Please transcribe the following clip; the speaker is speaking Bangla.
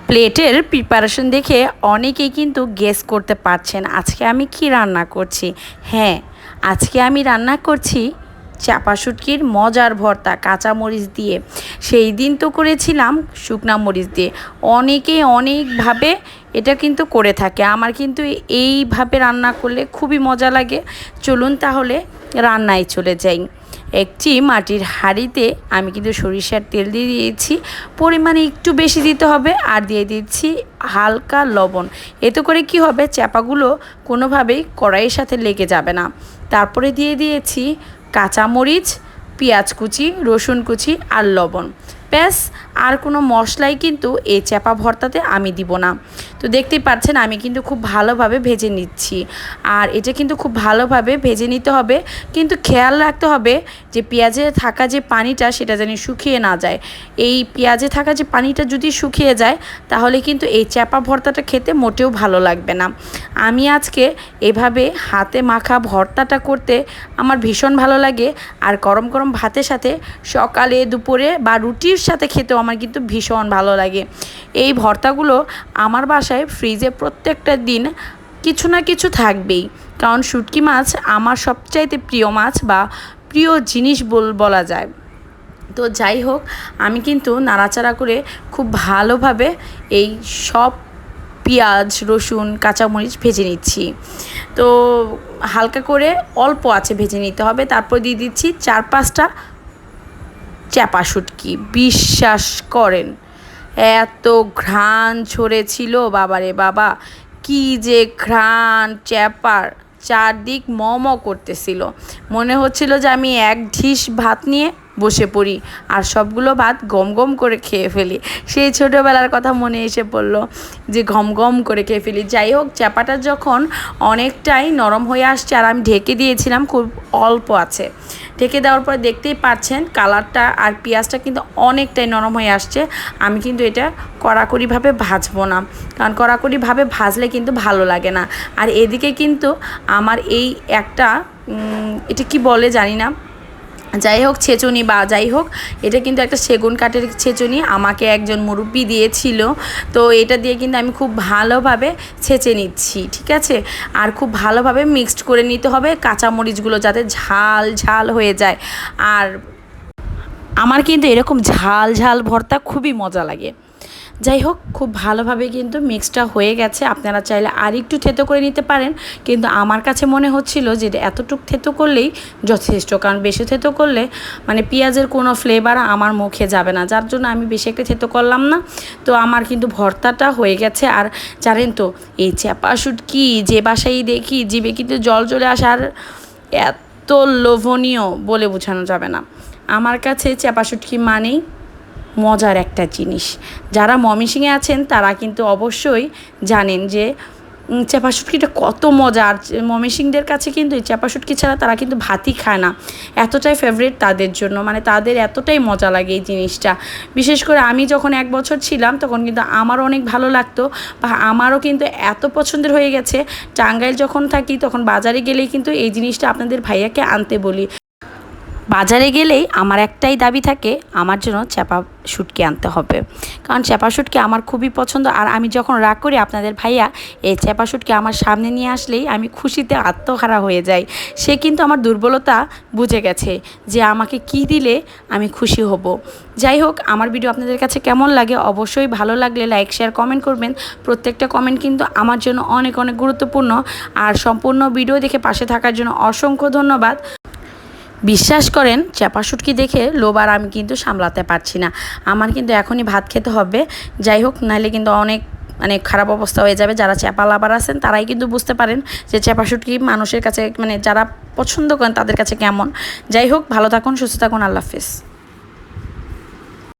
প্লেটের প্রিপারেশন দেখে অনেকেই কিন্তু গেস করতে পারছেন আজকে আমি কি রান্না করছি। হ্যাঁ, আজকে আমি রান্না করছি চাপা শুটকির মজার ভর্তা কাঁচা মরিচ দিয়ে। সেই দিন তো করেছিলাম শুকনা মরিচ দিয়ে। অনেকে অনেকভাবে এটা কিন্তু করে থাকে, আমার কিন্তু এইভাবে রান্না করলে খুবই মজা লাগে। চলুন তাহলে রান্নায় চলে যাই। একটি মাটির হাঁড়িতে আমি কিন্তু সরিষার তেল দিয়ে দিয়েছি, পরিমাণে একটু বেশি দিতে হবে, আর দিয়ে দিচ্ছি হালকা লবণ। এতে করে কি হবে, চাপাগুলো কোনোভাবেই কড়াইয়ের সাথে লেগে যাবে না। তারপরে দিয়ে দিয়েছি কাঁচামরিচ, পেঁয়াজ কুচি, রসুন কুচি আর লবণ। ব্যাস, আর কোনো মশলাই কিন্তু এই চাপা ভর্তাতে আমি দিব না। তো দেখতেই পাচ্ছেন আমি কিন্তু খুব ভালোভাবে ভেজে নিচ্ছি, আর এটা কিন্তু খুব ভালোভাবে ভেজে নিতে হবে। কিন্তু খেয়াল রাখতে হবে যে পেঁয়াজে থাকা যে পানিটা সেটা যেন শুকিয়ে না যায়। এই পেঁয়াজে থাকা যে পানিটা যদি শুকিয়ে যায় তাহলে কিন্তু এই চাপা ভর্তাটা খেতে মোটেও ভালো লাগবে না। আমি আজকে এভাবে হাতে মাখা ভর্তাটা করতে আমার ভীষণ ভালো লাগে, আর গরম গরম ভাতের সাথে সকালে দুপুরে বা রুটির সাথে খেতেও আমার কিন্তু ভীষণ ভালো লাগে। এই ভর্তাগুলো আমার বাসায় ফ্রিজে প্রত্যেকটা দিন কিছু না কিছু থাকবেই, কারণ শুটকি মাছ আমার সবচাইতে প্রিয় মাছ বা প্রিয় জিনিস বলা যায়। তো যাই হোক, আমি কিন্তু নাড়াচাড়া করে খুব ভালোভাবে এই সব পেঁয়াজ, রসুন, কাঁচামরিচ ভেজে নিচ্ছি। তো হালকা করে অল্প আছে ভেজে নিতে হবে। তারপর দিয়ে দিচ্ছি 4-5টা চাপা শুটকি। বিশ্বাস করেন এত ঘ্রাণ ছড়েছিল, বাবারে বাবা, কি যে ঘ্রাণ! চাপার চারদিক ম করতেছিল, মনে হচ্ছিল যে আমি এক ঢিস ভাত নিয়ে বসে পড়ি আর সবগুলো ভাত গম গম করে খেয়ে ফেলি। সেই ছোটোবেলার কথা মনে এসে পড়লো যে গম গম করে খেয়ে ফেলি। যাই হোক, চাপাটা যখন অনেকটাই নরম হয়ে আসছে, আর আমি ঢেকে দিয়েছিলাম, খুব অল্প আছে। ঢেকে দেওয়ার পর দেখতেই পাচ্ছেন কালারটা আর পেঁয়াজটা কিন্তু অনেকটাই নরম হয়ে আসছে। আমি কিন্তু এটা কড়াকড়িভাবে ভাজবো না, কারণ কড়াকড়িভাবে ভাজলে কিন্তু ভালো লাগে না। আর এদিকে কিন্তু আমার এই একটা এটা কি বলে জানি না, যাই হোক ছেঁচুনি বা যাই হোক, এটা কিন্তু একটা সেগুন কাঠের ছেঁচুনি আমাকে একজন মুরব্বি দিয়েছিল। তো এটা দিয়ে কিন্তু আমি খুব ভালোভাবে ছেঁচে নিচ্ছি, ঠিক আছে। আর খুব ভালোভাবে মিক্সড করে নিতে হবে কাঁচামরিচগুলো, যাতে ঝাল ঝাল হয়ে যায়। আর আমার কিন্তু এরকম ঝাল ঝাল ভর্তা খুবই মজা লাগে। যাই হোক, খুব ভালোভাবে কিন্তু মিক্সটা হয়ে গেছে। আপনারা চাইলে আর একটু থেতো করে নিতে পারেন, কিন্তু আমার কাছে মনে হচ্ছিল যে এতটুকু থেতো করলেই যথেষ্ট, কারণ বেশি থেতো করলে মানে পেঁয়াজের কোনো ফ্লেভার আমার মুখে যাবে না, যার জন্য আমি বেশি একটা থেতো করলাম না। তো আমার কিন্তু ভর্তাটা হয়ে গেছে। আর জানেন তো, এই চাপা শুটকি যে বাসায় দেখি জিভে কিন্তু জল চলে আসে, আর এত লোভনীয় বলে বোঝানো যাবে না। আমার কাছে চাপা শুটকি মানেই মজার একটা জিনিস। যারা ময়মনসিংহে আছেন তারা কিন্তু অবশ্যই জানেন যে চাপা শুটকিটা কত মজা। আর ময়মনসিংহদের কাছে কিন্তু এই চাপা শুটকি ছাড়া তারা কিন্তু ভাতই খায় না, এতটাই ফেভারিট তাদের জন্য, মানে তাদের এতটাই মজা লাগে এই জিনিসটা। বিশেষ করে আমি যখন 1 বছর ছিলাম তখন কিন্তু আমারও অনেক ভালো লাগতো, বা আমারও কিন্তু এত পছন্দের হয়ে গেছে। টাঙ্গাইল যখন থাকি তখন বাজারে গেলেই কিন্তু এই জিনিসটা আপনাদের ভাইয়াকে আনতে বলি। বাজারে গেলেই আমার একটাই দাবি থাকে, আমার জন্য চাপা শুটকি আনতে হবে, কারণ চাপা শুটকি আমার খুবই পছন্দ। আর আমি যখন রাগ করি, আপনাদের ভাইয়া এই চাপা শুটকি আমার সামনে নিয়ে আসলেই আমি খুশিতে আত্মহারা হয়ে যাই। সে কিন্তু আমার দুর্বলতা বুঝে গেছে যে আমাকে কি দিলে আমি খুশি হব। যাই হোক, আমার ভিডিও আপনাদের কাছে কেমন লাগে অবশ্যই ভালো লাগলে লাইক, শেয়ার, কমেন্ট করবেন। প্রত্যেকটা কমেন্ট কিন্তু আমার জন্য অনেক অনেক গুরুত্বপূর্ণ। আর সম্পূর্ণ ভিডিও দেখে পাশে থাকার জন্য অসংখ্য ধন্যবাদ। বিশ্বাস করেন, চাপা শুটকি দেখে লোভ আর আমি কিন্তু সামলাতে পারছি না, আমার কিন্তু এখনই ভাত খেতে হবে। যাই হোক, নাহলে কিন্তু অনেক মানে খারাপ অবস্থা হয়ে যাবে। যারা চাপা লাভার আছেন তারাই কিন্তু বুঝতে পারেন যে চাপা শুটকি মানুষের কাছে, মানে যারা পছন্দ করেন তাদের কাছে কেমন। যাই হোক, ভালো থাকুন, সুস্থ থাকুন, আল্লাহ হাফেজ।